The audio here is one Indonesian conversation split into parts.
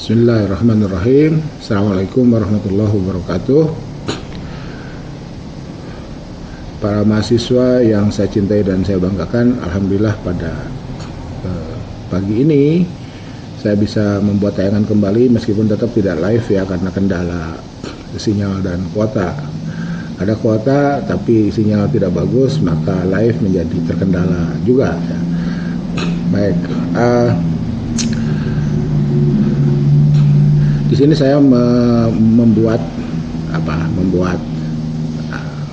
Bismillahirrahmanirrahim. Assalamualaikum warahmatullahi wabarakatuh. Para mahasiswa yang saya cintai dan saya banggakan, alhamdulillah pada pagi ini saya bisa membuat tayangan kembali meskipun tetap tidak live ya, karena kendala sinyal dan kuota. Ada kuota tapi sinyal tidak bagus, maka live menjadi terkendala juga ya. Baik, di sini saya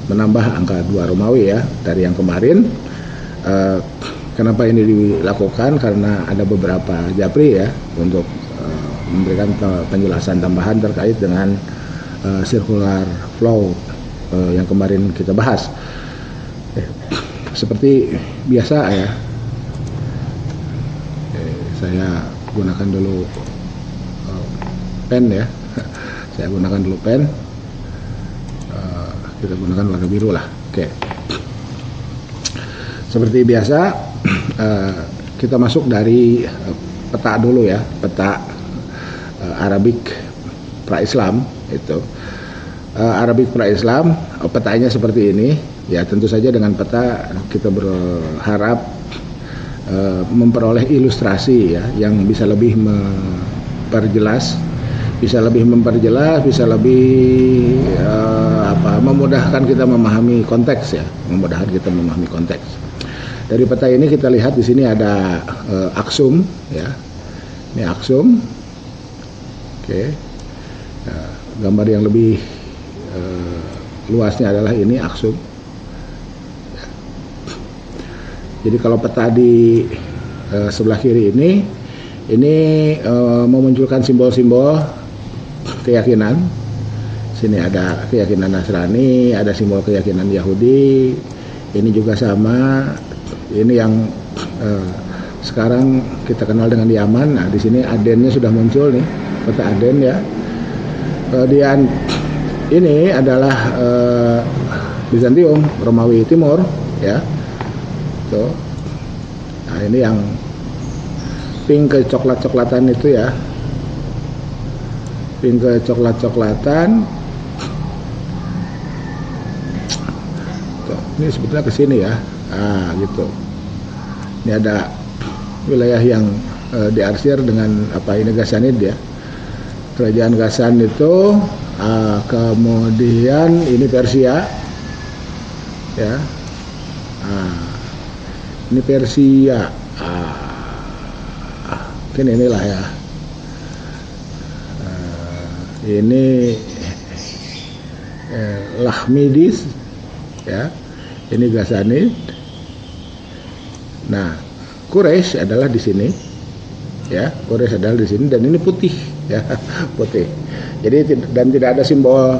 menambah angka 2 Romawi ya dari yang kemarin. Kenapa ini dilakukan? Karena ada beberapa japri ya untuk memberikan penjelasan tambahan terkait dengan circular flow yang kemarin kita bahas. Seperti biasa ya, saya gunakan dulu pen ya. Saya gunakan dulu pen. Kita gunakan warna biru lah. Oke. Seperti biasa, kita masuk dari peta dulu ya, peta Arabic pra-Islam itu. Arabic pra-Islam, petanya seperti ini. Ya tentu saja dengan peta kita berharap memperoleh ilustrasi ya yang bisa lebih memperjelas, bisa lebih memudahkan kita memahami konteks ya, Dari peta ini kita lihat di sini ada aksum ya, ini aksum. Oke. Gambar yang lebih luasnya adalah ini aksum. Jadi kalau peta di sebelah kiri ini memunculkan simbol-simbol keyakinan. Sini ada keyakinan Nasrani, ada simbol keyakinan Yahudi. Ini juga sama. Ini yang sekarang kita kenal dengan Yaman. Nah, di sini Adennya sudah muncul nih, peta Aden ya. Kemudian ini adalah Bizantium, Romawi Timur ya. Tuh. Nah, ini yang pink ke coklat-coklatan itu ya, pink ke coklat-coklatan. Ini sebetulnya ke sini ya, gitu. Ini ada wilayah yang diarsir dengan ini Ghassanid ya, kerajaan Ghassan itu. Kemudian ini Persia ya, ini Persia. Mungkin inilah ya, ini Lahmidis ya, ini Ghassanid. Nah, Quraisy adalah di sini ya, Quraisy adalah di sini, dan ini putih ya, putih. Jadi dan tidak ada simbol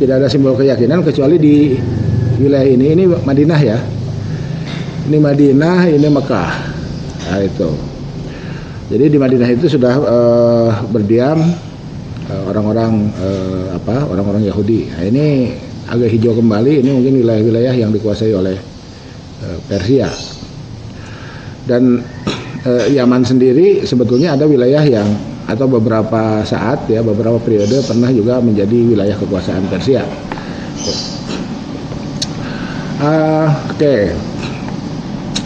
tidak ada simbol keyakinan kecuali di wilayah ini Madinah ya. Ini Madinah, ini Mekah. Nah, itu. Jadi di Madinah itu sudah berdiam orang-orang Yahudi. Nah, ini agak hijau kembali. Ini mungkin wilayah-wilayah yang dikuasai oleh Persia. Dan Yaman sendiri sebetulnya ada wilayah yang atau beberapa saat ya, beberapa periode pernah juga menjadi wilayah kekuasaan Persia. Oke.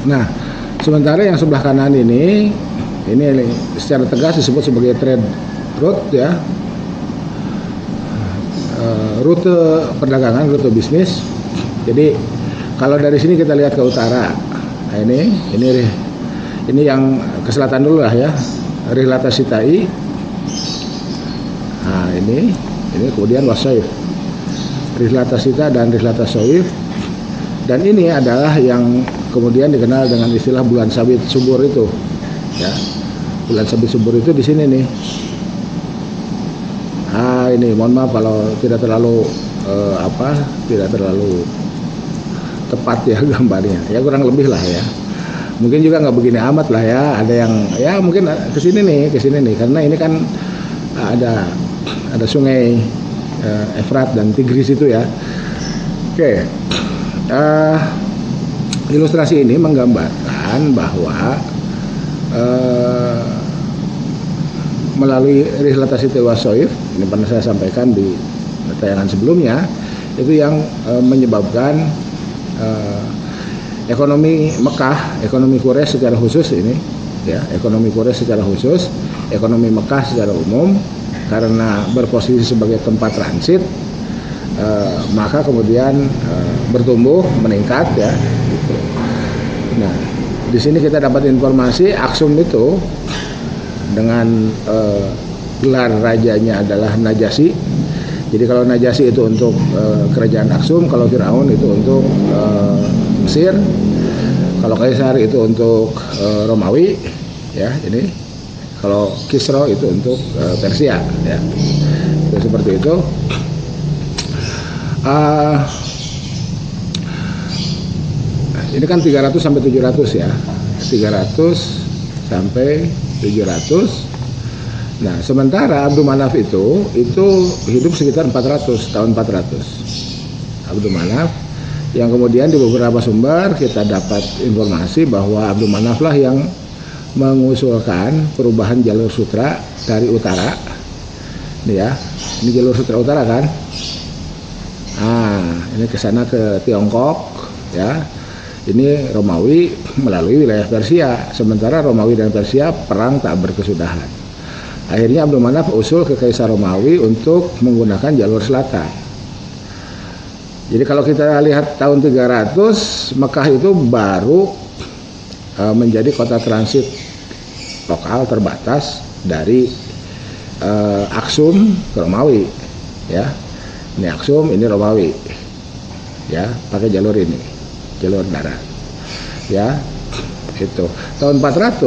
Nah, sementara yang sebelah kanan ini secara tegas disebut sebagai trade route ya, rute perdagangan, rute bisnis. Jadi kalau dari sini kita lihat ke utara, nah ini yang ke selatan dulu lah ya, Rihlata Sitai. Nah ini kemudian Wasaif, Rihlata Sita dan Rihlata Soif. Dan ini adalah yang kemudian dikenal dengan istilah bulan sabit subur itu ya. Bulan sabit subur itu di sini nih. Ini mohon maaf kalau tidak terlalu tepat ya gambarnya. Ya kurang lebih lah ya. Mungkin juga nggak begini amat lah ya. Ada yang ya mungkin kesini nih karena ini kan ada sungai Efrat dan Tigris itu ya. Oke. Ilustrasi ini menggambarkan bahwa melalui Rihlata Sita'i Wassoif, ini pernah saya sampaikan di tayangan sebelumnya, itu yang menyebabkan ekonomi Mekah, ekonomi Quraisy secara khusus ini, ya, ekonomi Quraisy secara khusus, ekonomi Mekah secara umum, karena berposisi sebagai tempat transit, maka kemudian bertumbuh, meningkat, ya. Gitu. Nah, di sini kita dapat informasi Aksum itu dengan gelar rajanya adalah Najasyi. Jadi kalau Najasyi itu untuk kerajaan Aksum, kalau Firaun itu untuk Mesir, kalau Kaisar itu untuk Romawi, ya ini. Kalau Kisra itu untuk Persia, ya. Itu seperti itu. Ini kan 300 sampai 700 ya. 300 sampai 700. Nah, sementara Abdul Manaf itu hidup sekitar 400, tahun 400. Abdul Manaf yang kemudian di beberapa sumber kita dapat informasi bahwa Abdul Manaf lah yang mengusulkan perubahan jalur sutra dari utara. Ini ya, ini jalur sutra utara kan. Ini ke sana ke Tiongkok, ya. Ini Romawi melalui wilayah Persia. Sementara Romawi dan Persia perang tak berkesudahan. Akhirnya Abdul Manaf usul ke Kaisar Romawi untuk menggunakan jalur selatan. Jadi kalau kita lihat tahun 300, Mekah itu baru menjadi kota transit lokal terbatas dari Aksum ke Romawi, ya. Ini Aksum, ini Romawi, ya, pakai jalur ini, jalur darat, ya. Itu tahun 400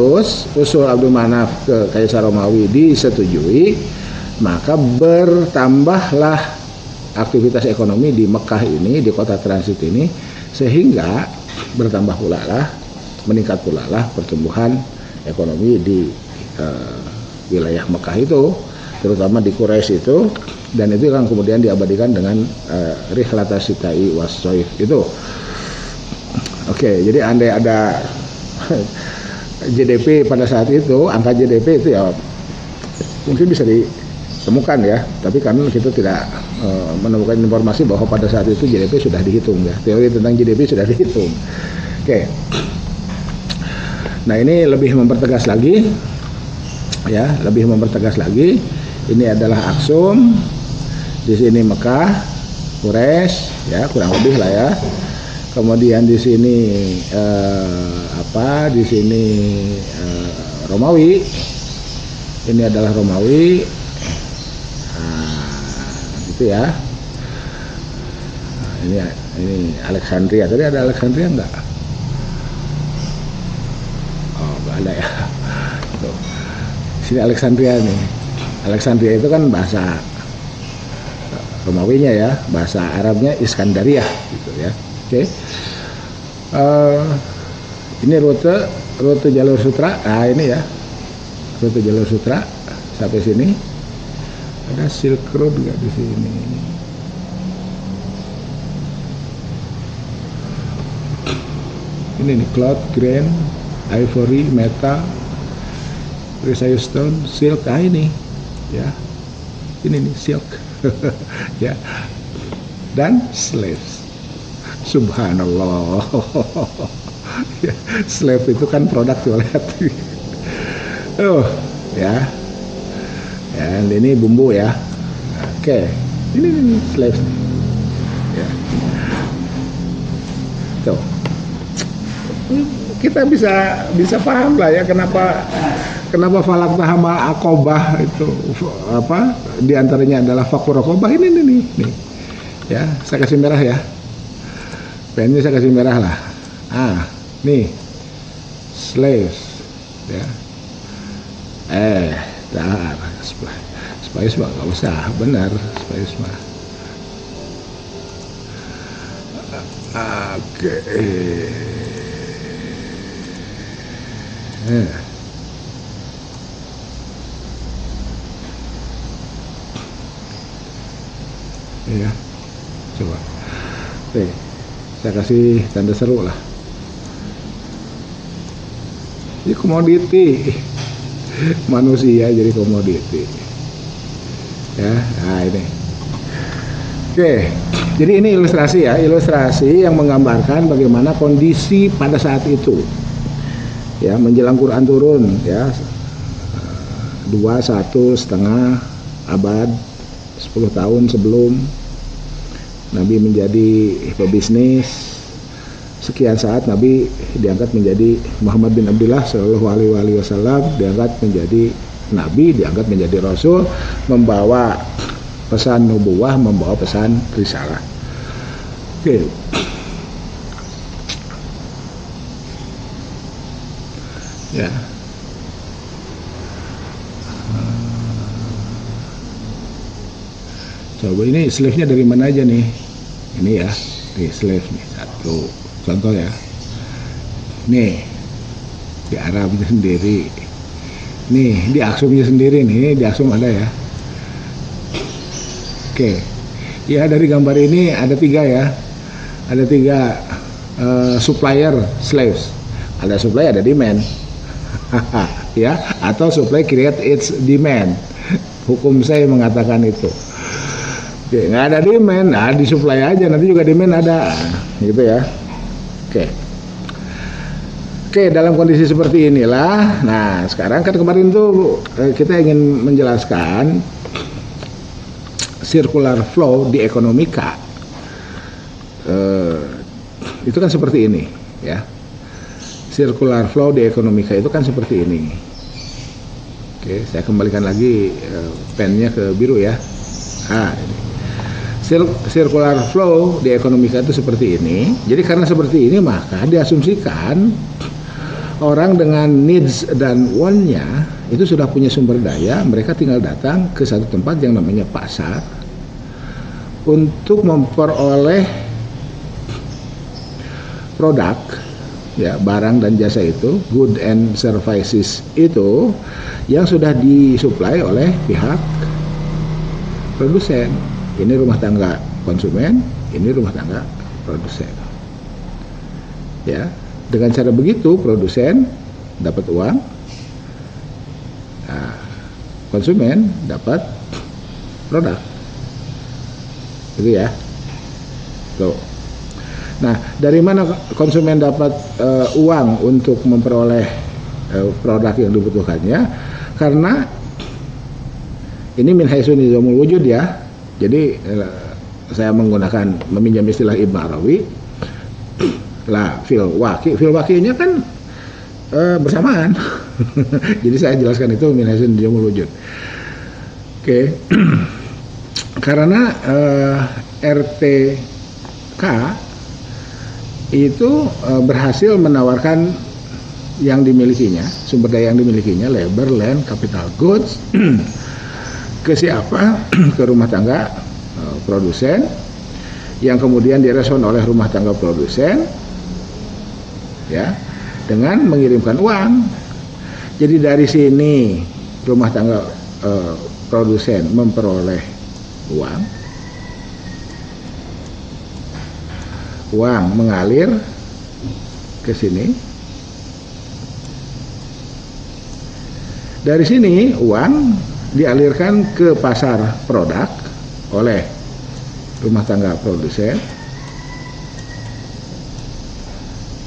usul Abdul Manaf ke Kaisar Romawi disetujui, maka bertambahlah aktivitas ekonomi di Mekah ini, di kota transit ini, sehingga bertambah pula lah, meningkat pula lah pertumbuhan ekonomi di wilayah Mekah itu, terutama di Quraisy itu, dan itu yang kemudian diabadikan dengan Rihlata Sita'i Wassoif itu. Oke, jadi andai ada GDP pada saat itu, angka GDP itu ya mungkin bisa ditemukan ya, tapi karena kita tidak menemukan informasi bahwa pada saat itu GDP sudah dihitung ya, teori tentang GDP sudah dihitung. Oke. Nah, ini lebih mempertegas lagi, ya, lebih mempertegas lagi. Ini adalah Aksum, di sini Mekah, Quraisy, ya, kurang lebih lah ya. Kemudian di sini Di sini Romawi. Ini adalah Romawi, gitu ya. Ini Alexandria. Tadi ada Alexandria enggak? Oh, enggak ada ya. Tuh. Sini Alexandria nih. Alexandria itu kan bahasa Romawinya ya, bahasa Arabnya Iskandaria gitu ya. Oke. Ini rute jalur sutra. Nah, ini ya. Rute jalur sutra sampai sini. Ada Silk Road enggak di sini? Ini nih, cloud, grain, ivory, metal, precious stone, silk. Ah, ini ya, ini nih silk. Ya, dan slaves. Subhanallah. Ya, slave itu kan produk toilet. Oh ya, ya, ini bumbu ya. Oke, ini slaves ya. Tuh, kita bisa paham lah ya kenapa Falak Tahama Akobah itu apa diantaranya adalah Fakur Akobah ini nih ya. Saya kasih merah ya, pennya saya kasih merah lah. Nih slaves ya. Tar spice mah nggak usah, benar spice mah. Oke. Ya, coba. Saya kasih tanda seru lah. Ini komoditi. manusia jadi komoditi. Ya, nah ini. Oke, jadi ini ilustrasi ya, ilustrasi yang menggambarkan bagaimana kondisi pada saat itu. Ya, menjelang Quran turun, ya, 1,5 abad, 10 tahun sebelum Nabi menjadi pebisnis. Sekian saat Nabi diangkat menjadi Muhammad bin Abdullah Shallallahu Alaihi Wasallam, diangkat menjadi Nabi, diangkat menjadi Rasul, membawa pesan nubuwah, membawa pesan risalah. Oke. Ya. Coba ini slave-nya dari mana aja nih? Ini ya, di slave nih satu contoh ya. Nih di Arabnya sendiri. Nih di Aksumnya sendiri nih, di Aksum ada ya. Oke, ya dari gambar ini ada 3 ya, ada 3 supplier slaves, ada supply ada demand, ya, atau supply create its demand. Hukum saya mengatakan itu. Oke, nggak ada demand, nah disupply aja, nanti juga demand ada, gitu ya. Oke, dalam kondisi seperti inilah. Nah, sekarang kan kemarin tuh kita ingin menjelaskan circular flow di ekonomika. Itu kan seperti ini, ya. Circular flow di ekonomika itu kan seperti ini. Oke, saya kembalikan lagi pennya ke biru ya. Ini. Circular flow di ekonomika itu seperti ini. Jadi karena seperti ini maka diasumsikan orang dengan needs dan want-nya itu sudah punya sumber daya, mereka tinggal datang ke satu tempat yang namanya pasar untuk memperoleh produk, ya, barang dan jasa itu, good and services itu yang sudah disuplai oleh pihak produsen. Ini rumah tangga konsumen, ini rumah tangga produsen. Ya, dengan cara begitu produsen dapat uang, nah, konsumen dapat produk, gitu ya. Tuh. Nah, dari mana konsumen dapat uang untuk memperoleh produk yang dibutuhkannya? Karena ini min haitsu nizamul wujud ya. Jadi saya meminjam istilah Ibnu Arawi lah, fil waqi'nya kan bersamaan. Jadi saya jelaskan itu min haitsu nizamul wujud. Oke. Karena RTK itu berhasil menawarkan yang dimilikinya, sumber daya yang dimilikinya, labor, land, capital goods ke siapa? Ke rumah tangga produsen, yang kemudian direspon oleh rumah tangga produsen, ya, dengan mengirimkan uang. Jadi dari sini rumah tangga produsen memperoleh uang mengalir ke sini. Dari sini uang dialirkan ke pasar produk oleh rumah tangga produsen,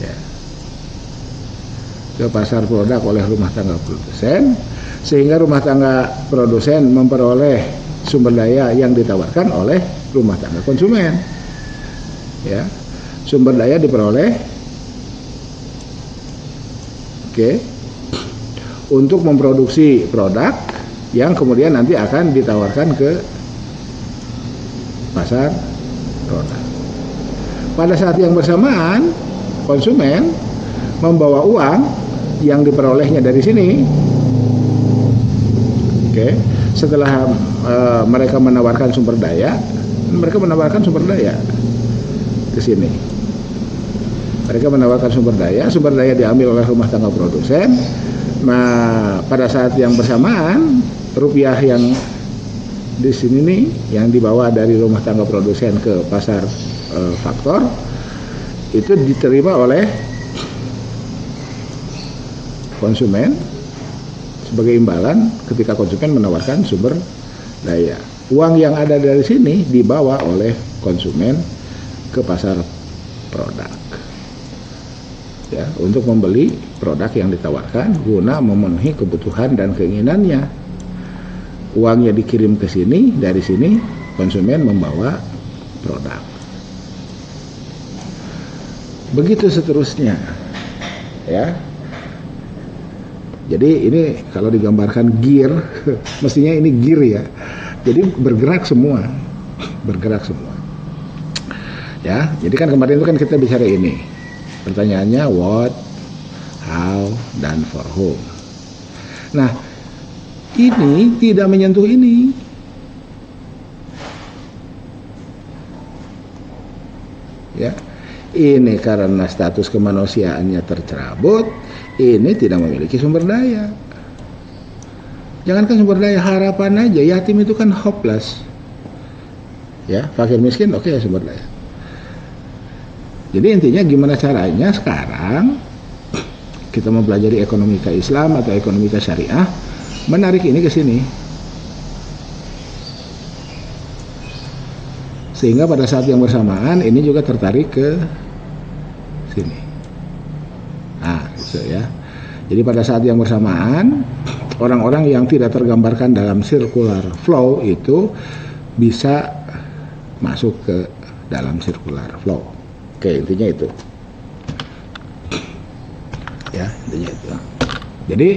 ya, ke pasar produk oleh rumah tangga produsen, sehingga rumah tangga produsen memperoleh sumber daya yang ditawarkan oleh rumah tangga konsumen, ya. Sumber daya diperoleh, oke, untuk memproduksi produk yang kemudian nanti akan ditawarkan ke pasar produk. Pada saat yang bersamaan, konsumen membawa uang yang diperolehnya dari sini. Oke, setelah mereka menawarkan sumber daya ke sini. Mereka menawarkan sumber daya diambil oleh rumah tangga produsen. Nah, pada saat yang bersamaan, rupiah yang di sini nih, yang dibawa dari rumah tangga produsen ke pasar faktor, itu diterima oleh konsumen sebagai imbalan ketika konsumen menawarkan sumber daya. Uang yang ada dari sini dibawa oleh konsumen ke pasar produk, ya, untuk membeli produk yang ditawarkan guna memenuhi kebutuhan dan keinginannya. Uangnya dikirim ke sini, dari sini konsumen membawa produk. Begitu seterusnya, ya. Jadi ini kalau digambarkan gear, mestinya ini gear ya. Jadi bergerak semua, ya. Jadi kan kemarin itu kan kita bicara ini. Pertanyaannya what, how, dan for whom. Nah, ini tidak menyentuh ini. Ya. Ini karena status kemanusiaannya tercerabut, ini tidak memiliki sumber daya. Jangankan sumber daya, harapan aja. Yatim itu kan hopeless. Ya, fakir miskin oke, sumber daya. Jadi intinya gimana caranya sekarang kita mempelajari ekonomika Islam atau ekonomika syariah, menarik ini ke sini. Sehingga pada saat yang bersamaan ini juga tertarik ke sini. Nah, gitu ya. Jadi pada saat yang bersamaan orang-orang yang tidak tergambarkan dalam circular flow itu bisa masuk ke dalam circular flow. Oke, intinya itu. Ya, intinya itu. Jadi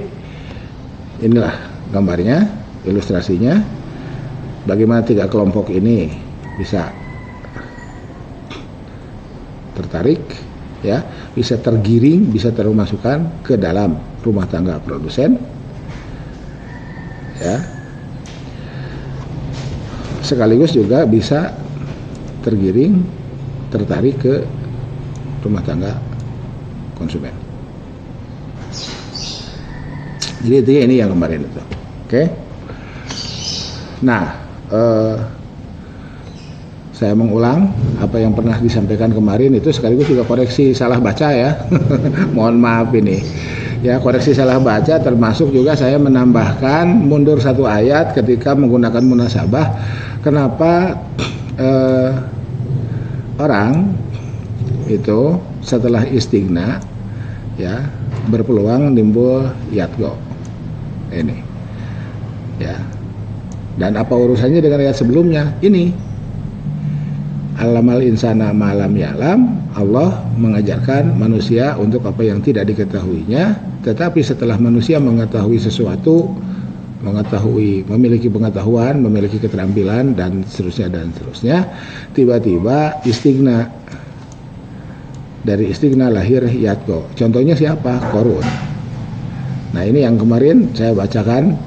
inilah gambarnya, ilustrasinya. Bagaimana tiga kelompok ini bisa tertarik, ya, bisa tergiring, bisa termasukkan ke dalam rumah tangga produsen, ya, sekaligus juga bisa tergiring, tertarik ke rumah tangga konsumen. Jadi intinya ini yang kemarin itu, oke? Nah, saya mengulang apa yang pernah disampaikan kemarin itu, sekaligus juga koreksi salah baca ya. Mohon maaf ini. Ya, koreksi salah baca termasuk juga saya menambahkan mundur satu ayat ketika menggunakan munasabah. Kenapa orang itu setelah istighna, ya, berpeluang timbul yatgo. Ini. Ya. Dan apa urusannya dengan ayat sebelumnya? Ini. Alamal insana ma'lam ya'lam, Allah mengajarkan manusia untuk apa yang tidak diketahuinya, tetapi setelah manusia mengetahui sesuatu, memiliki pengetahuan, memiliki keterampilan, dan seterusnya, tiba-tiba istighna. Dari istighna lahir yatgo. Contohnya siapa? Korun. Nah, ini yang kemarin saya bacakan.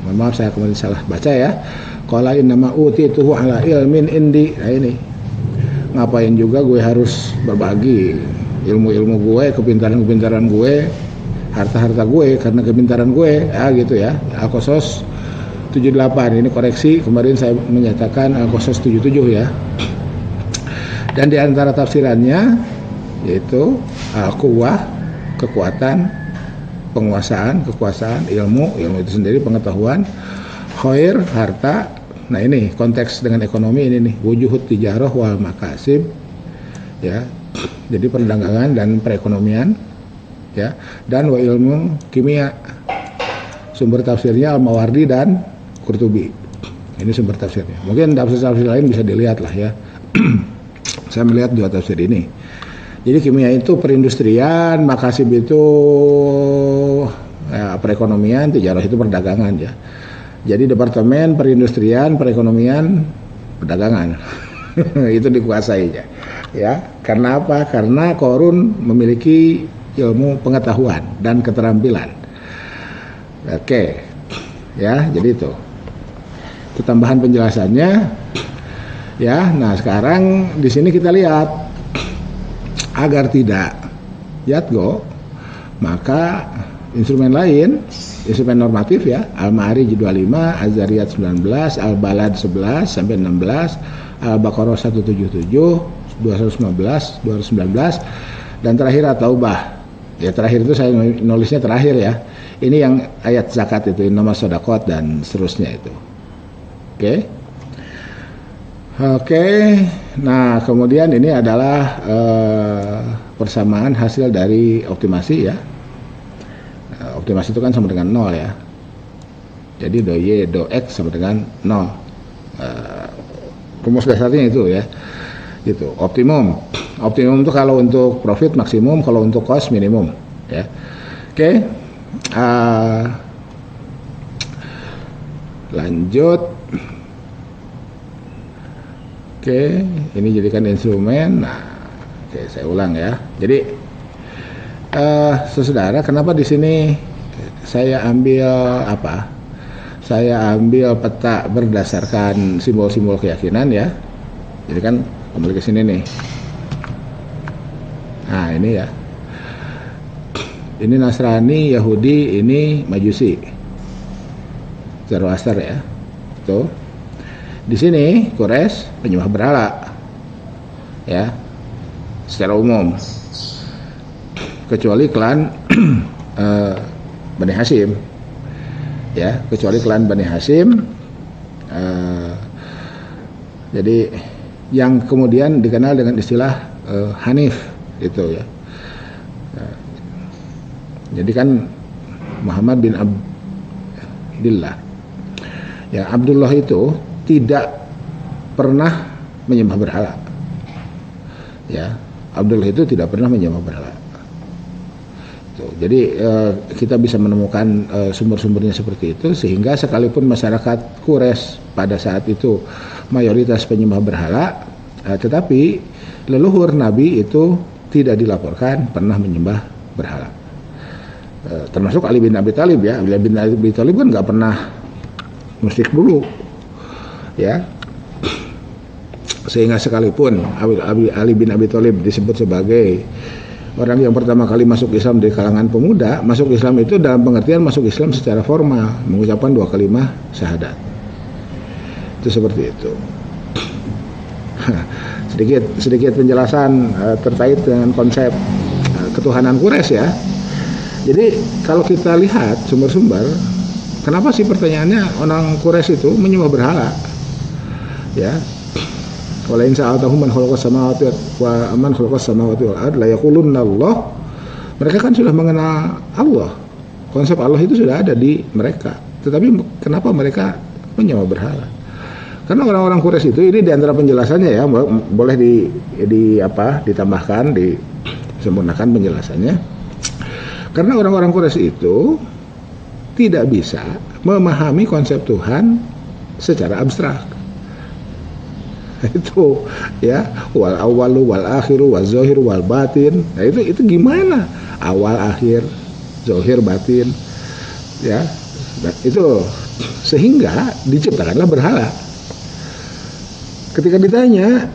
Mohon maaf saya kemarin salah baca ya. Qala innama utituhu ala ilmin indi. Nah ini. Ngapain juga gue harus berbagi ilmu-ilmu gue, kepintaran-kepintaran gue, harta-harta gue karena kepintaran gue, ya gitu ya. Al-Qasas 78, ini koreksi, kemarin saya menyatakan Al-Qasas 77 ya. Dan di antara tafsirannya yaitu al-quwwah, kekuatan, penguasaan, kekuasaan, ilmu itu sendiri, pengetahuan, khair, harta. Nah ini konteks dengan ekonomi ini nih, wujuhut tijarah wal makasib, ya, jadi perdagangan dan perekonomian, ya, dan wa ilmu kimia. Sumber tafsirnya Al-Mawardi dan Qurtubi. Ini sumber tafsirnya. Mungkin tafsir-tafsir lain bisa dilihat lah ya. Saya melihat dua tafsir ini. Jadi kimia itu perindustrian, makasib itu ya, perekonomian, tijarah itu perdagangan ya. Jadi departemen perindustrian, perekonomian, perdagangan itu dikuasainya. Ya, karena apa? Karena Korun memiliki ilmu pengetahuan dan keterampilan. Oke, ya, jadi itu tambahan penjelasannya. Ya, nah sekarang di sini kita lihat agar tidak yatgo, maka instrumen lain, instrumen normatif ya, Al-Ma'arij 25, Az-Zariyat 19, Al-Balad 11 sampai 16, Al-Baqarah 177, 215, 219, dan terakhir At-Taubah Ya terakhir itu saya nulisnya terakhir ya. Ini yang ayat zakat itu, nama sodakot dan seterusnya itu. Oke. Oke. Nah kemudian ini adalah persamaan hasil dari optimasi ya. Optimasi itu kan sama dengan 0 ya. Jadi do y do x sama dengan 0. Rumus dasarnya itu ya. Gitu. Optimum itu kalau untuk profit maksimum, kalau untuk cost minimum ya. Oke. Lanjut. Oke, ini jadikan instrumen. Nah, oke, saya ulang ya. Jadi saudara, kenapa di sini saya ambil apa? Saya ambil peta berdasarkan simbol-simbol keyakinan ya. Jadi kan kembali ke sini nih. Nah ini ya. Ini Nasrani, Yahudi, ini Majusi, Zoroaster ya. Tuh. Di sini Quraisy penyembah berhala. Ya. Secara umum. Kecuali klan Bani Hashim. Ya, kecuali klan Bani Hashim. Jadi yang kemudian dikenal dengan istilah Hanif itu ya. Jadi kan Muhammad bin Abdullah ya, Abdullah itu tidak pernah menyembah berhala ya. Abdullah itu tidak pernah menyembah berhala. Jadi kita bisa menemukan sumber-sumbernya seperti itu, sehingga sekalipun masyarakat Quraisy pada saat itu mayoritas penyembah berhala, tetapi leluhur Nabi itu tidak dilaporkan pernah menyembah berhala. Termasuk Ali bin Abi Thalib ya. Ali bin Abi Thalib kan nggak pernah musyrik dulu ya. Sehingga sekalipun Ali bin Abi Thalib disebut sebagai orang yang pertama kali masuk Islam dari kalangan pemuda, masuk Islam itu dalam pengertian masuk Islam secara formal, mengucapkan 2 kalimat syahadat. Itu seperti itu. sedikit penjelasan terkait dengan konsep ketuhanan Quraisy ya. Jadi kalau kita lihat sumber-sumber, kenapa sih pertanyaannya orang Quraisy itu menyembah berhala? Ya. Walain sa'atahum man khalaqas samawati wa man khalaqas samawati wal ard la yaqulunna Allah. Mereka kan sudah mengenal Allah. Konsep Allah itu sudah ada di mereka. Tetapi kenapa mereka menyembah berhala? Karena orang-orang Quraisy itu, ini diantara penjelasannya ya, boleh ditambahkan, disempurnakan penjelasannya. Karena orang-orang Quraisy itu tidak bisa memahami konsep Tuhan secara abstrak. Itu ya, wal awalu wal akhiru wal zohiru wal batin. Nah itu gimana? Awal, akhir, zohir, batin. Ya. Nah, itu sehingga diciptakanlah berhala. Ketika ditanya,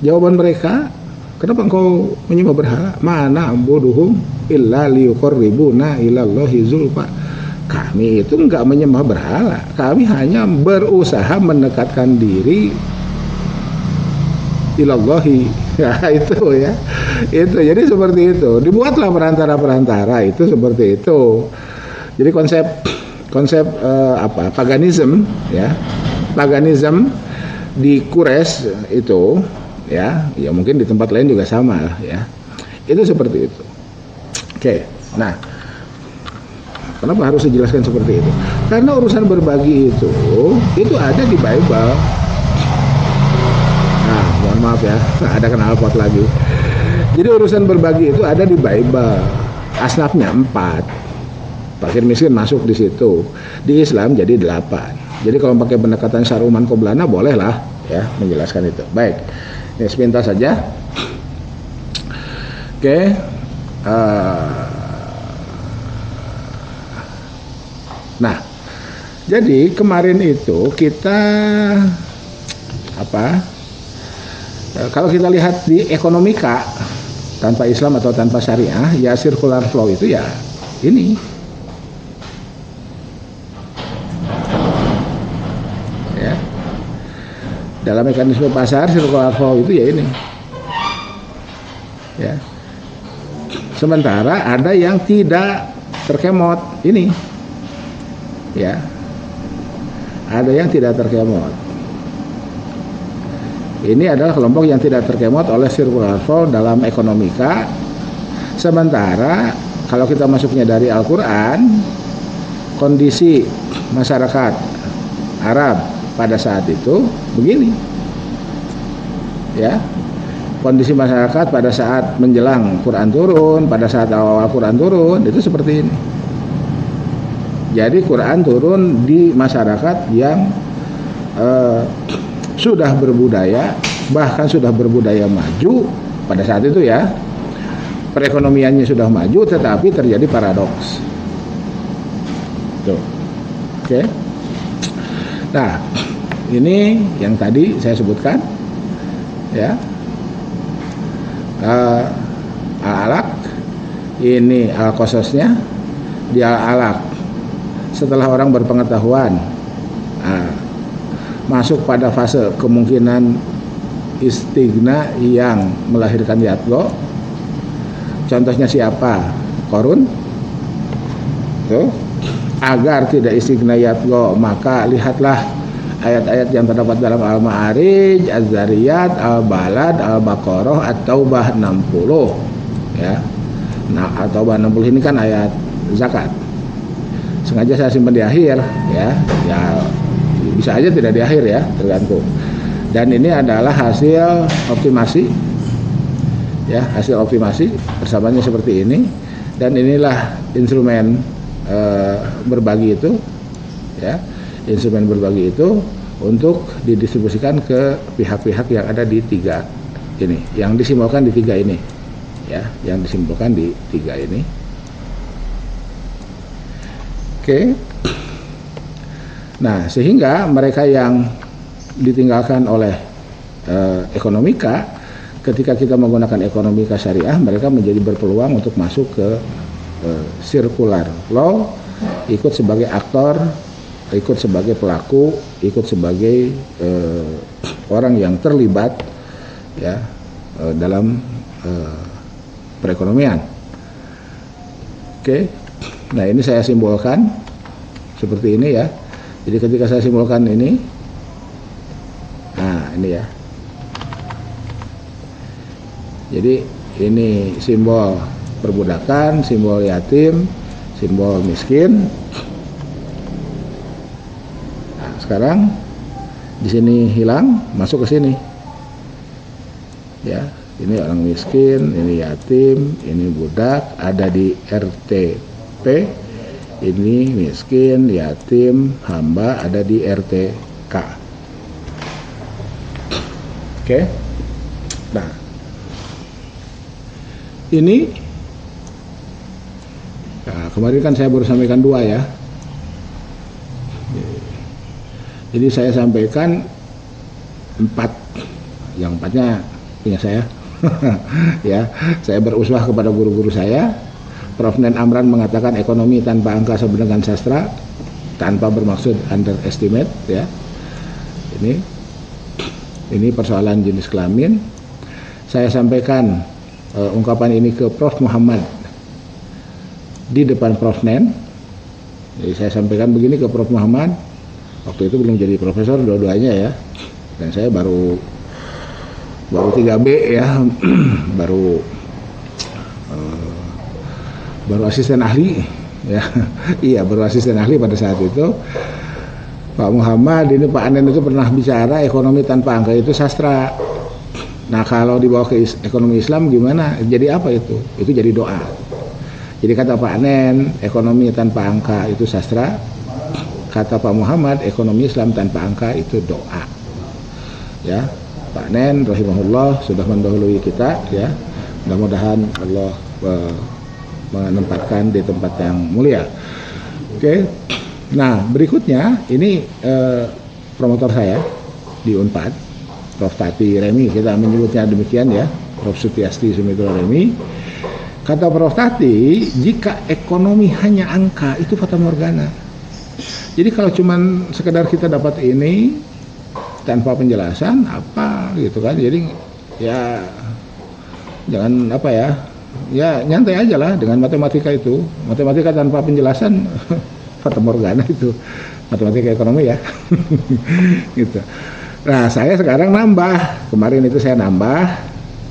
jawaban mereka, kenapa engkau menyembah berhala? Mana ambuduhum illa liyuqarribuna ilallahi zulfa. Kami itu enggak menyembah berhala. Kami hanya berusaha mendekatkan diri ilallahi. Ya itu ya. Itu. Jadi seperti itu. Dibuatlah perantara-perantara itu seperti itu. Jadi konsep paganisme ya. Paganisme di Quraisy itu ya mungkin di tempat lain juga sama ya. Itu seperti itu. Oke. Nah, kenapa harus dijelaskan seperti itu? Karena urusan berbagi itu ada di Bible. Nah, mohon maaf ya, ada knalpot lagi. Jadi urusan berbagi itu ada di Bible. Asnafnya 4. Fakir miskin masuk di situ. Di Islam jadi 8. Jadi kalau pakai pendekatan Saruman Qoblana bolehlah ya menjelaskan itu. Baik, ini sepintas saja. Oke. Nah, jadi kemarin itu kita kalau kita lihat di ekonomika tanpa Islam atau tanpa syariah, ya circular flow itu ya ini. Ya. Dalam mekanisme pasar circular flow itu ya ini. Ya. Sementara ada yang tidak terkemot ini, ya, ada yang tidak terkemot. Ini adalah kelompok yang tidak terkemot oleh circular flow dalam ekonomika. Sementara kalau kita masuknya dari Al-Quran, kondisi masyarakat Arab pada saat itu begini, ya. Kondisi masyarakat pada saat menjelang Quran turun, pada saat awal Quran turun, itu seperti ini. Jadi Quran turun di masyarakat yang sudah berbudaya, bahkan sudah berbudaya maju pada saat itu, ya. Perekonomiannya sudah maju, tetapi terjadi paradoks. Tuh. Oke. Nah, ini yang tadi saya sebutkan, ya. Al-alaq, ini al-qasasnya. Di al-alaq, setelah orang berpengetahuan masuk pada fase kemungkinan istighna yang melahirkan yatgo. Contohnya siapa? Qarun. Tuh. Agar tidak istighna yatgo, maka lihatlah ayat-ayat yang terdapat dalam Al-Ma'arij, Az-Zariyat, Al-Balad, Al-Baqarah, At-Taubah 60, ya. Nah, At-Taubah 60 ini kan ayat zakat. Sengaja saya simpan di akhir, ya. Ya bisa aja tidak di akhir, ya, tergantung. Dan ini adalah hasil optimasi, ya, hasil optimasi persamanya seperti ini. Dan inilah instrumen berbagi itu, ya. Instrumen berbagi itu untuk didistribusikan ke pihak-pihak yang ada di tiga ini, yang disimbolkan di tiga ini, ya, yang disimbolkan di tiga ini. Oke. Nah, sehingga mereka yang ditinggalkan oleh ekonomika, ketika kita menggunakan ekonomika syariah, mereka menjadi berpeluang untuk masuk ke circular law, ikut sebagai aktor, ikut sebagai pelaku, ikut sebagai orang yang terlibat, ya, dalam perekonomian. Oke. Nah, ini saya simbolkan seperti ini, ya. Jadi ketika saya simbolkan ini, nah ini, ya. Jadi ini simbol perbudakan, simbol yatim, simbol miskin. Nah, sekarang di sini hilang, masuk ke sini, ya. Ini orang miskin, ini yatim, ini budak, ada di RTP. Ini miskin, yatim, hamba, ada di RTK. Oke. Nah, ini, nah, kemarin kan saya baru sampaikan 2, ya. Jadi saya sampaikan 4, yang 4-nya punya saya. Ya, saya beruswah kepada guru-guru saya. Prof. Nen Amran mengatakan ekonomi tanpa angka sama dengan sastra, tanpa bermaksud underestimate, ya. Ini persoalan jenis kelamin. Saya sampaikan ungkapan ini ke Prof. Muhammad di depan Prof. Nen. Jadi saya sampaikan begini ke Prof. Muhammad. Waktu itu belum jadi profesor dua-duanya, ya. Dan saya baru 3B, ya. baru asisten ahli, ya. Iya, baru asisten ahli pada saat itu. Pak Muhammad, ini Pak Anen itu pernah bicara ekonomi tanpa angka itu sastra. Nah, kalau dibawa ke ekonomi Islam gimana? Jadi apa itu? Itu jadi doa. Jadi kata Pak Anen, ekonomi tanpa angka itu sastra. Kata Pak Muhammad, ekonomi Islam tanpa angka itu doa. Ya, Pak Nen rahimahullah sudah mendahului kita, ya. Mudah-mudahan Allah menempatkan di tempat yang mulia. Oke. Nah, berikutnya ini promotor saya di Unpad, Prof. Tati Remi, kita menyebutnya demikian, ya, Prof. Sutiasti Sumitra Remi. Kata Prof. Tati, jika ekonomi hanya angka itu fata morgana. Jadi kalau cuman sekedar kita dapat ini tanpa penjelasan apa gitu kan, jadi ya jangan apa ya, ya nyantai aja lah dengan matematika itu. Matematika tanpa penjelasan fata morgana itu. Matematika ekonomi ya. Gitu. Nah, saya sekarang nambah. Kemarin itu saya nambah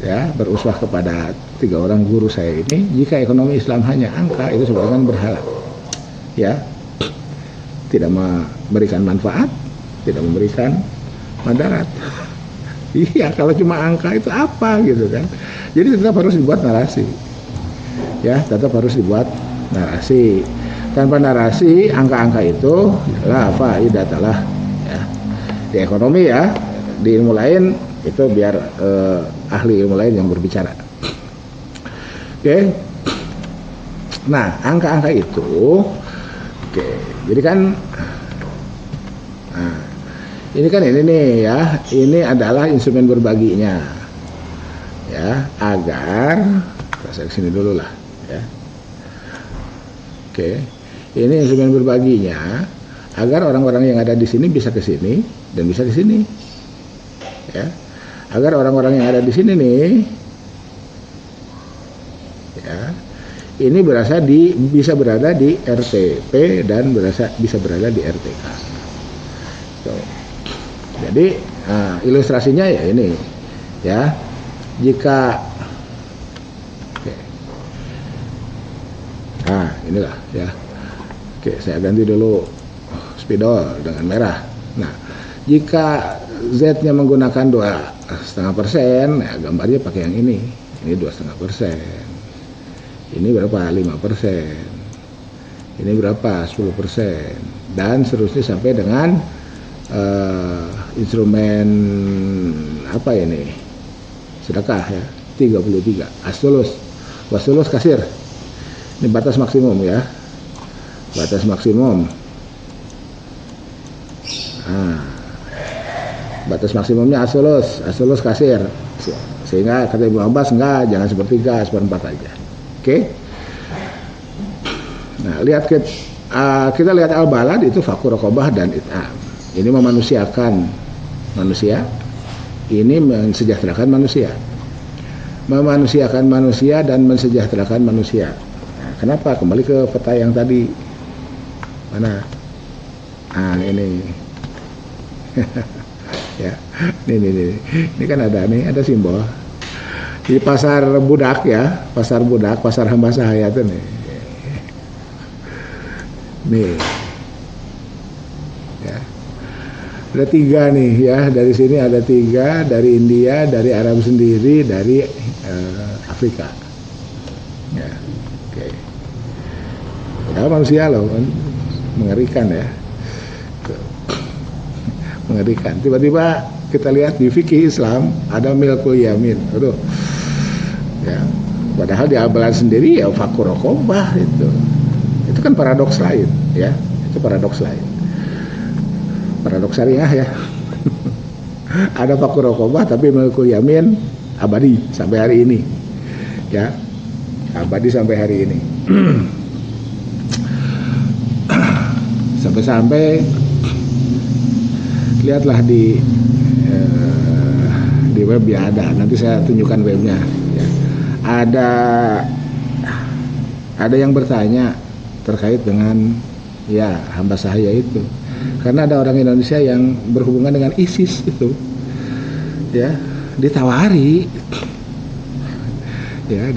ya, beruswah kepada 3 orang guru saya ini, jika ekonomi Islam hanya angka, itu sebenarnya berhala. Ya. Tidak memberikan manfaat, tidak memberikan madarat. Iya, kalau cuma angka itu apa gitu kan. Jadi tetap harus dibuat narasi. Ya, tetap harus dibuat narasi. Tanpa narasi, angka-angka itu lah faidatalah ya. Di ekonomi ya, di ilmu lain itu biar ahli ilmu lain yang berbicara. Oke. Nah, angka-angka itu oke. Jadi kan nah, ini kan ini nih ya, ini adalah instrumen berbaginya. Ya, agar saya kesini dulu lah ya. Oke. Ini instrumen berbaginya agar orang-orang yang ada di sini bisa ke sini dan bisa ke sini. Ya. Agar orang-orang yang ada di sini nih ya, ini bisa berada di RTP dan bisa berada di RTK. So, jadi ilustrasinya ya ini ya, jika inilah ya. Oke, saya ganti dulu spidol dengan merah. Nah, jika Z-nya menggunakan 2,5%, ya gambarnya pakai yang ini. Ini 2,5%. Ini berapa? 5%. Ini berapa? 10%. Dan seterusnya sampai dengan instrumen apa ini? Sedekah ya. 33. Wasulus kasir. Ini batas maksimum ya. Batas maksimum. Batas maksimumnya asulus kasir. Sehingga kata Ibnu Abbas enggak, jangan sepertiga, seperempat aja. Oke. Nah, kita lihat al-balad itu fakur raqabah dan it'am. Ini memanusiakan manusia. Ini mensejahterakan manusia. Memanusiakan manusia dan mensejahterakan manusia. Nah, kenapa? Kembali ke peta yang tadi. Mana? Ini. Ya, ini kan ada simbol di pasar budak ya, pasar hamba sahaya tuh nih ya, ada 3 nih ya, dari sini ada 3, dari India, dari Arab sendiri, dari Afrika ya. Oke. Ya, manusia loh kan, mengerikan ya. Mengerikan. Tiba-tiba kita lihat di fikih Islam ada milkul yamin. Aduh. Ya. Padahal di al-balad sendiri ya fakur raqabah itu. Itu kan paradoks lain, ya. Itu paradoks lain. Paradoks syariah ya. Ada fakur raqabah tapi milkul yamin abadi sampai hari ini. Ya. Abadi sampai hari ini. Sampai-sampai lihatlah di web ya, nanti saya tunjukkan webnya ya. Ada yang bertanya terkait dengan ya hamba sahaya itu, karena ada orang Indonesia yang berhubungan dengan ISIS itu ya, ditawari ya.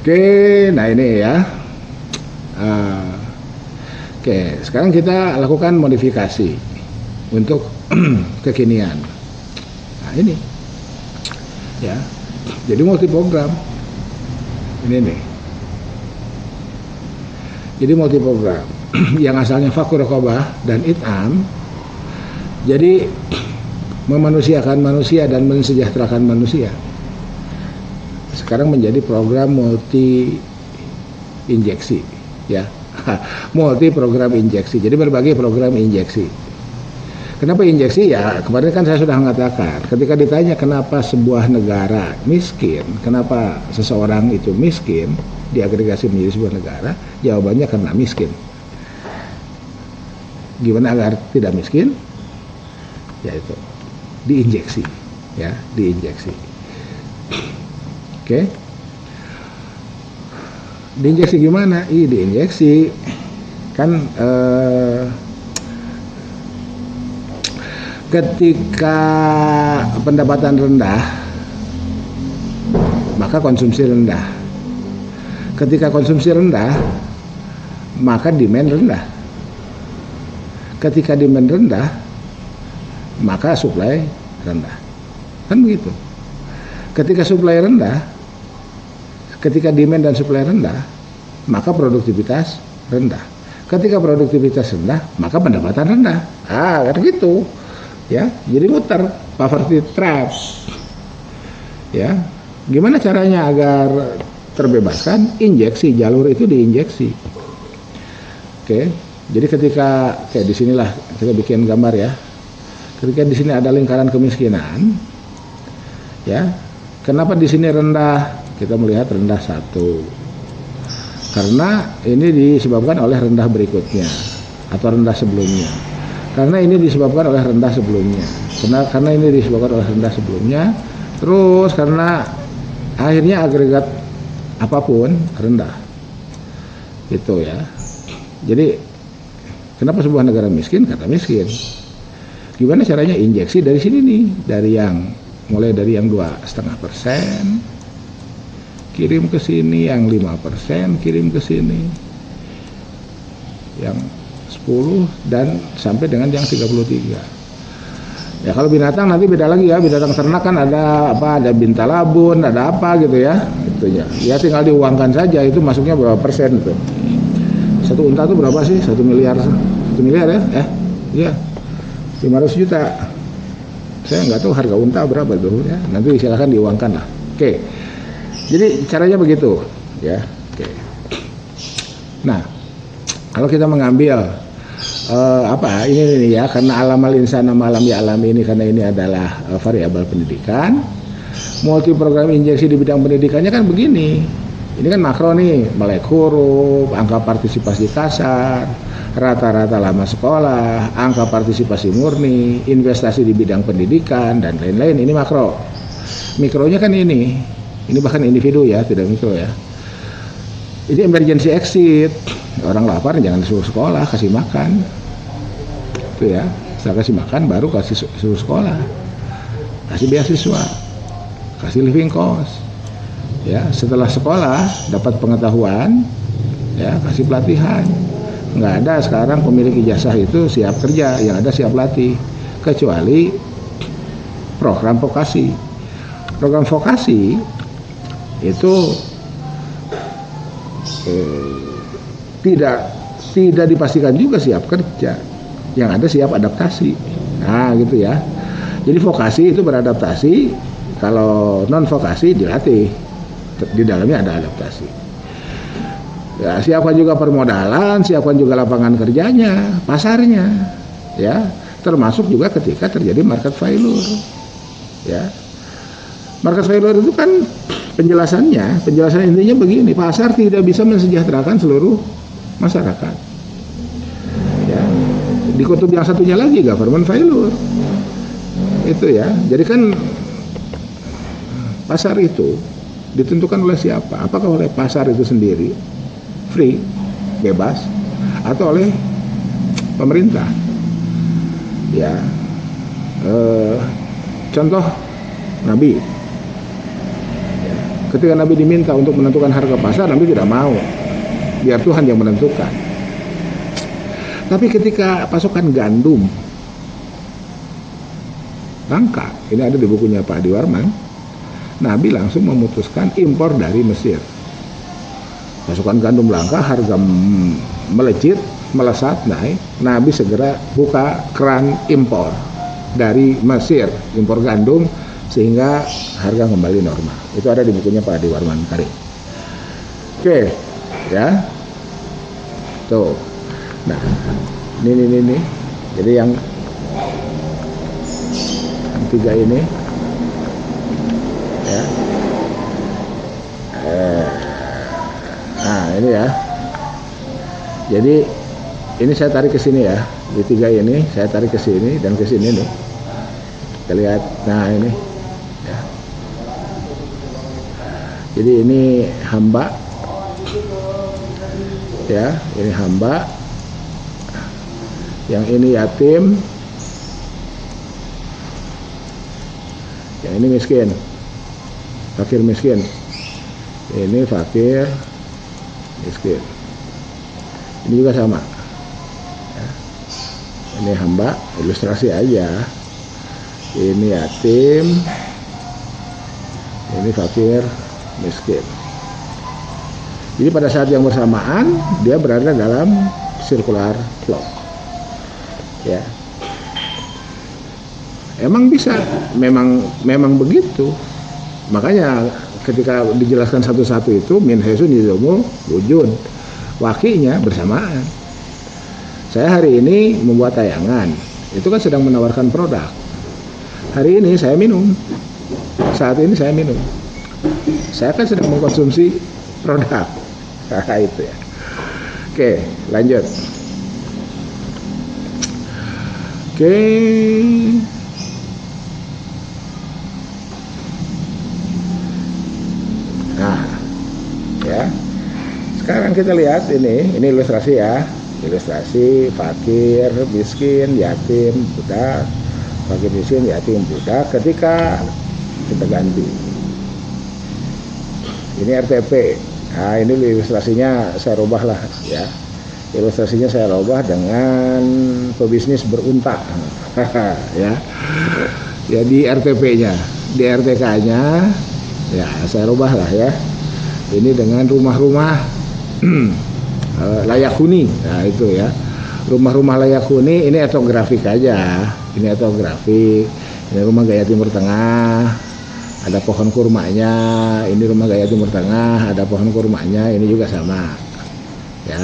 Oke, nah ini ya. Oke, sekarang kita lakukan modifikasi untuk kekinian. Nah, ini. Ya. Jadi multiprogram. Ini nih. Jadi multiprogram yang asalnya fakur raqabah dan it'am, jadi memanusiakan manusia dan mensejahterakan manusia. Sekarang menjadi program multi injeksi, ya. Multi program injeksi. Jadi berbagai program injeksi. Kenapa injeksi? Ya kemarin kan saya sudah mengatakan, ketika ditanya kenapa sebuah negara miskin, kenapa seseorang itu miskin, diagregasi menjadi sebuah negara, jawabannya karena miskin. Gimana agar tidak miskin? Yaitu diinjeksi, ya, diinjeksi. Oke. Diinjeksi gimana? Diinjeksi kan ketika pendapatan rendah maka konsumsi rendah. Ketika konsumsi rendah maka demand rendah. Ketika demand rendah maka supply rendah. Kan begitu. Ketika supply rendah, ketika demand dan supply rendah, maka produktivitas rendah. Ketika produktivitas rendah, maka pendapatan rendah. Kan gitu. Ya, jadi muter poverty traps. Ya. Gimana caranya agar terbebaskan? Injeksi, jalur itu diinjeksi. Oke. Jadi ketika kayak di sinilah kita bikin gambar ya. Ketika di sini ada lingkaran kemiskinan, ya, kenapa di sini rendah? Kita melihat rendah 1, karena ini disebabkan oleh rendah berikutnya atau rendah sebelumnya. Karena ini disebabkan oleh rendah sebelumnya. Karena ini disebabkan oleh rendah sebelumnya. Terus karena akhirnya agregat apapun rendah, gitu ya. Jadi kenapa sebuah negara miskin? Karena miskin. Gimana caranya? Injeksi dari sini nih, mulai dari yang 2,5%, kirim ke sini, yang 5% kirim ke sini, yang 10 dan sampai dengan yang 33. Ya kalau binatang nanti beda lagi ya, binatang ternak kan ada apa? Ada bintalabun, ada apa gitu ya, itunya. Ya tinggal diuangkan saja itu masuknya berapa persen itu. Satu unta itu berapa sih? 1 miliar ya? Iya. 500 juta. Saya nggak tahu harga unta berapa tuh ya. Nanti silakan diuangkan lah. Oke. Jadi caranya begitu, ya. Oke. Nah, kalau kita mengambil ini ya, karena alamal insana malam ya alam ini, karena ini adalah variabel pendidikan. Multi program injeksi di bidang pendidikannya kan begini. Ini kan makro nih, melek huruf, angka partisipasi kasar, rata-rata lama sekolah, angka partisipasi murni, investasi di bidang pendidikan, dan lain-lain. Ini makro. Mikronya kan ini bahkan individu ya, tidak mikro ya. Ini emergency exit. Orang lapar jangan suruh sekolah, kasih makan. Itu ya, setelah kasih makan baru kasih suruh sekolah. Kasih beasiswa, kasih living cost. Ya, setelah sekolah dapat pengetahuan, ya kasih pelatihan. Nggak ada sekarang pemilik ijazah itu siap kerja, yang ada siap latih, kecuali program vokasi. Program vokasi itu tidak dipastikan juga siap kerja, yang ada siap adaptasi. Nah gitu ya. Jadi vokasi itu beradaptasi, kalau non vokasi dilatih, di dalamnya ada adaptasi. Ya, siapkan juga permodalan, siapkan juga lapangan kerjanya, pasarnya, ya, termasuk juga ketika terjadi market failure, ya. Market failure itu kan penjelasan intinya begini: pasar tidak bisa mensejahterakan seluruh masyarakat. Ya, di kutub yang satunya lagi government failure, itu ya. Jadi kan pasar itu ditentukan oleh siapa? Apakah oleh pasar itu sendiri, free, bebas, atau oleh pemerintah? Ya, contoh Nabi. Ya, ketika Nabi diminta untuk menentukan harga pasar, Nabi tidak mau, biar Tuhan yang menentukan. Tapi ketika pasokan gandum langka, ini ada di bukunya Pak Adi Warman, Nabi langsung memutuskan impor dari Mesir. Pasukan gandum langka, harga melejit, melesat, naik. Nabi segera buka keran impor dari Mesir, impor gandum, sehingga harga kembali normal. Itu ada di bukunya Pak Adi Warman Karim. Oke, ya. Tuh. Nah, ini. Jadi yang 3 ini. Ya. Nah ini ya, jadi ini saya tarik ke sini ya, di 3 ini saya tarik ke sini dan ke sini nih, kita lihat. Nah ini ya. Jadi ini hamba, ya, ini hamba, yang ini yatim, yang ini miskin, fakir miskin, ini fakir miskin, ini juga sama, ya. Ini hamba, ilustrasi aja, ini yatim, ini fakir miskin. Jadi pada saat yang bersamaan dia berada dalam circular flow, ya. Emang bisa, memang begitu. Makanya ketika dijelaskan satu-satu itu min haisu nizamu wujud, wakinya bersamaan. Saya hari ini membuat tayangan, itu kan sedang menawarkan produk. Hari ini saya minum, saat ini saya minum, saya kan sedang mengkonsumsi produk. Itu ya. Oke, lanjut. Oke. Nah, ya. Sekarang kita lihat ini ilustrasi ya. Ilustrasi fakir, miskin, yatim, budak. Fakir, miskin, yatim, budak. Ketika kita ganti. Ini RTP. Nah, ini ilustrasinya saya rubah lah, ya. Ilustrasinya saya rubah dengan pebisnis berunta. Ya. Ya di RTP-nya, di RTK-nya ya saya rubah lah ya. Ini dengan rumah-rumah layak huni. Nah, itu ya. Rumah-rumah layak huni ini etnografik aja. Ini etnografik. Ini rumah gaya Timur Tengah. Ada pohon kurmanya, ini rumah gaya Timur Tengah, ada pohon kurmanya, ini juga sama, ya.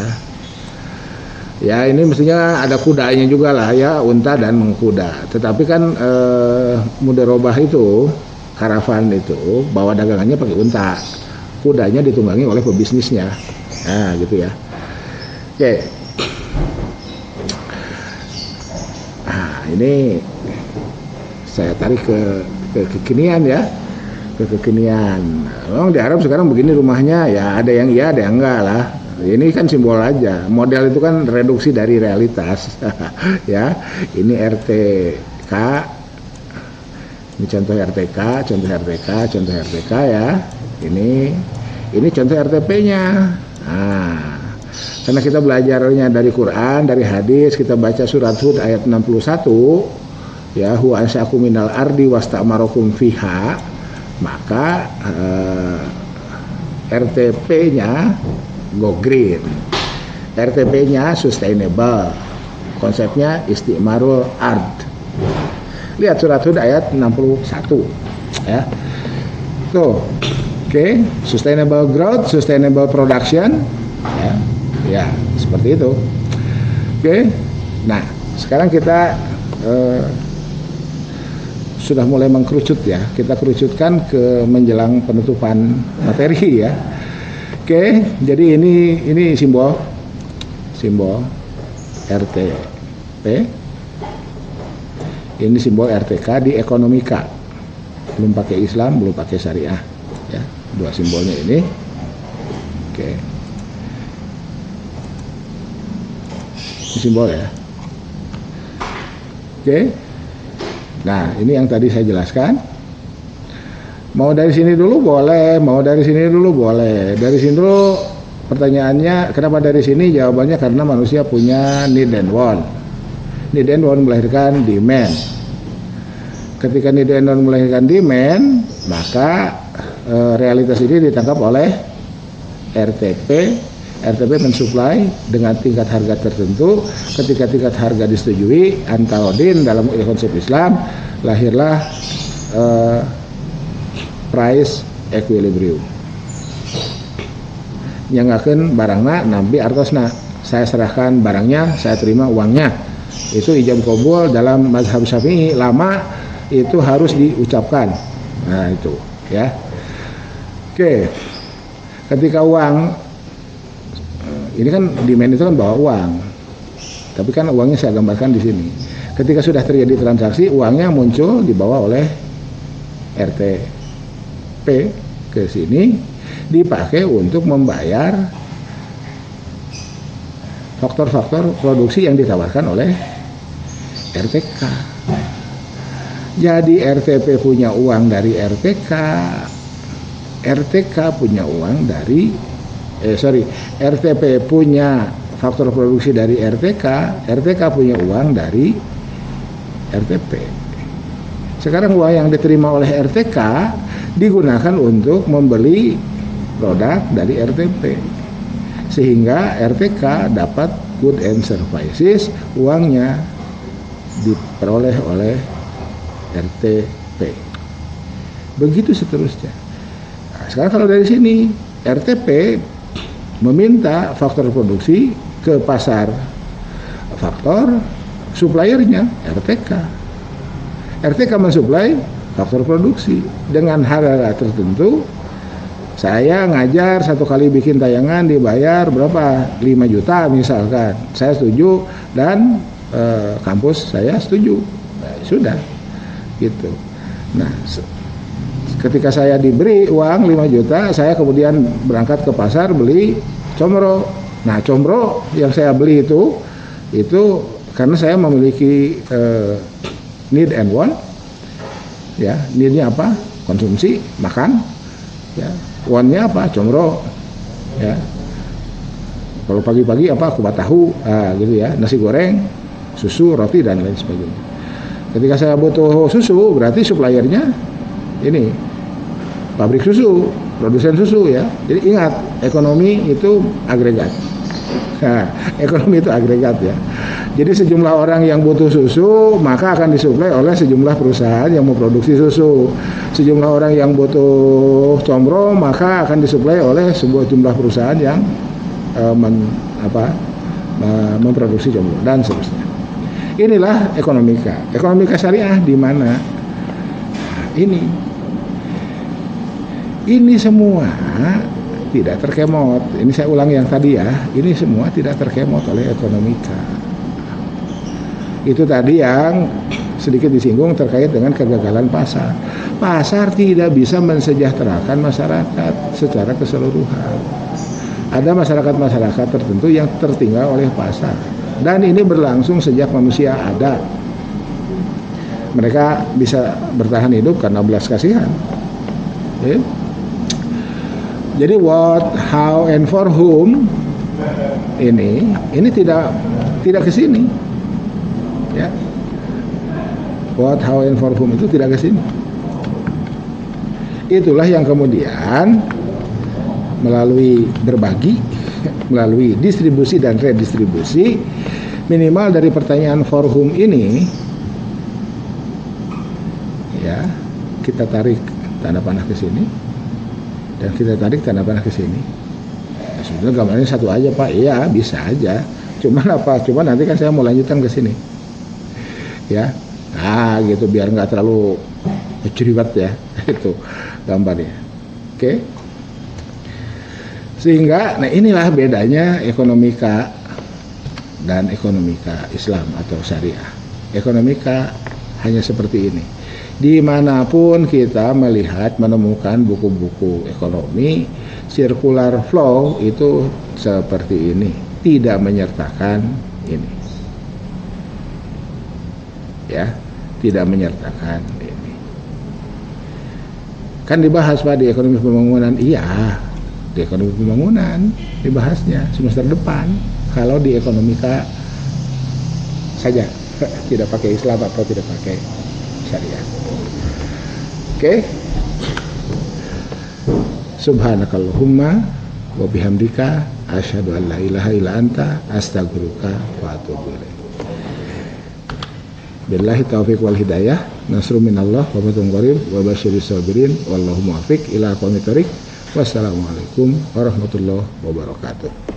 Ya ini mestinya ada kudanya juga lah ya, unta dan kuda. Tetapi kan mudharabah itu, karavan itu, bawa dagangannya pakai unta, kudanya ditunggangi oleh pebisnisnya, nah gitu ya. Oke. Nah ini saya tarik ke kekinian ya. Kekinian. Memang di Arab sekarang begini rumahnya, ya ada yang iya, ada yang enggak lah. Ini kan simbol aja. Model itu kan reduksi dari realitas. Ya, ini RTK. Ini contoh RTK, contoh RTK, contoh RTK ya. Ini contoh RTP-nya. Nah, karena kita belajarnya dari Quran, dari hadis, kita baca surat Hud ayat 61. Ya, huwa ansa'akum minal ardi wasta'marakum fiha. Maka RTP-nya go green, RTP-nya sustainable, konsepnya istimarul ard. Lihat surat Hud ayat 61 ya. Tuh, oke, sustainable growth, sustainable production ya. Ya, seperti itu. Oke. Nah, sekarang kita sudah mulai mengkerucut ya, kita kerucutkan ke menjelang penutupan materi ya. Oke, jadi ini simbol RTP, ini simbol RTK di ekonomika, belum pakai Islam, belum pakai syariah ya, dua simbolnya ini. Oke, ini simbol ya. Oke. Nah, ini yang tadi saya jelaskan. Mau dari sini dulu boleh, mau dari sini dulu boleh. Dari sini dulu pertanyaannya, kenapa dari sini? Jawabannya karena manusia punya need and want. Need and want melahirkan demand. Ketika need and want melahirkan demand, maka realitas ini ditangkap oleh RTP. RTP mensuplai dengan tingkat harga tertentu. Ketika tingkat harga disetujui antarodin dalam konsep Islam, lahirlah price equilibrium. Nyangakeun barangna nampi artosna. Saya serahkan barangnya, saya terima uangnya. Itu ijab qabul dalam mazhab Syafi'i lama itu harus diucapkan. Nah, itu ya. Oke. Ketika uang ini kan demand itu kan bawa uang, tapi kan uangnya saya gambarkan di sini. Ketika sudah terjadi transaksi, uangnya muncul dibawa oleh RTP ke sini. dipakai untuk membayar faktor-faktor produksi yang ditawarkan oleh RTK. Jadi RTP punya uang dari RTK, RTK punya uang dari RTP punya faktor produksi dari RTK, RTK punya uang dari RTP. Sekarang uang yang diterima oleh RTK digunakan untuk membeli produk dari RTP, sehingga RTK dapat good and services, uangnya diperoleh oleh RTP. Begitu seterusnya. Nah, sekarang kalau dari sini RTP meminta faktor produksi ke pasar faktor, suppliernya RTK. RTK mensuplai faktor produksi dengan harga tertentu. Saya ngajar 1 kali bikin tayangan dibayar berapa? 5 juta misalkan. Saya setuju dan kampus saya setuju. Nah, sudah gitu. Nah, ketika saya diberi uang 5 juta, saya kemudian berangkat ke pasar beli combro. Nah, combro yang saya beli itu karena saya memiliki need and want. Ya, need-nya apa? Konsumsi, makan. Ya, want-nya apa? Combro. Ya. Kalau pagi-pagi apa? Kupat tahu, gitu ya, nasi goreng, susu, roti dan lain sebagainya. Ketika saya butuh susu, berarti suppliernya ini pabrik susu, produsen susu ya. Jadi ingat, ekonomi itu agregat. Nah, ekonomi itu agregat ya. Jadi sejumlah orang yang butuh susu maka akan disuplai oleh sejumlah perusahaan yang memproduksi susu. Sejumlah orang yang butuh combro maka akan disuplai oleh sebuah jumlah perusahaan yang memproduksi combro dan seterusnya. Inilah ekonomika. Ekonomika syariah di mana? Ini semua tidak terkemot. Ini saya ulang yang tadi ya. Ini semua tidak terkemot oleh ekonomika. Itu tadi yang sedikit disinggung terkait dengan kegagalan pasar. Pasar tidak bisa mensejahterakan masyarakat secara keseluruhan. Ada masyarakat-masyarakat tertentu yang tertinggal oleh pasar. Dan ini berlangsung sejak manusia ada. Mereka bisa bertahan hidup karena belas kasihan. Okay? Jadi what, how, and for whom ini tidak ke sini. Ya. What, how, and for whom itu tidak ke sini. Itulah yang kemudian melalui berbagi, melalui distribusi dan redistribusi, minimal dari pertanyaan for whom ini ya, kita tarik tanda panah ke sini dan kita tarik tanda panah ke sini. Ya, sebetulnya gambarnya satu aja Pak. Iya, bisa aja. Cuman nanti kan saya mau lanjutkan ke sini. Ya. Nah, gitu biar nggak terlalu ceriwat ya. Itu gambarnya. Oke. Sehingga nah inilah bedanya ekonomika dan ekonomika Islam atau syariah. Ekonomika hanya seperti ini. Dimanapun kita melihat menemukan buku-buku ekonomi, circular flow itu seperti ini, tidak menyertakan ini, ya, tidak menyertakan ini. Kan dibahas Pak di ekonomi pembangunan, iya, di ekonomi pembangunan dibahasnya semester depan. Kalau di ekonomika saja, tidak pakai Islam atau tidak pakai syariah. Oke. Subhanakallahumma wa bihamdika asyhadu an la ilaha illa anta astaghfiruka wa atubu ilaik. Billahi taufiq wal hidayah, nasrun minallah wa fathun qarib wa basyiris sabirin wallahu muwaffiq ila aqwamit thoriq. Wassalamualaikum warahmatullahi wabarakatuh.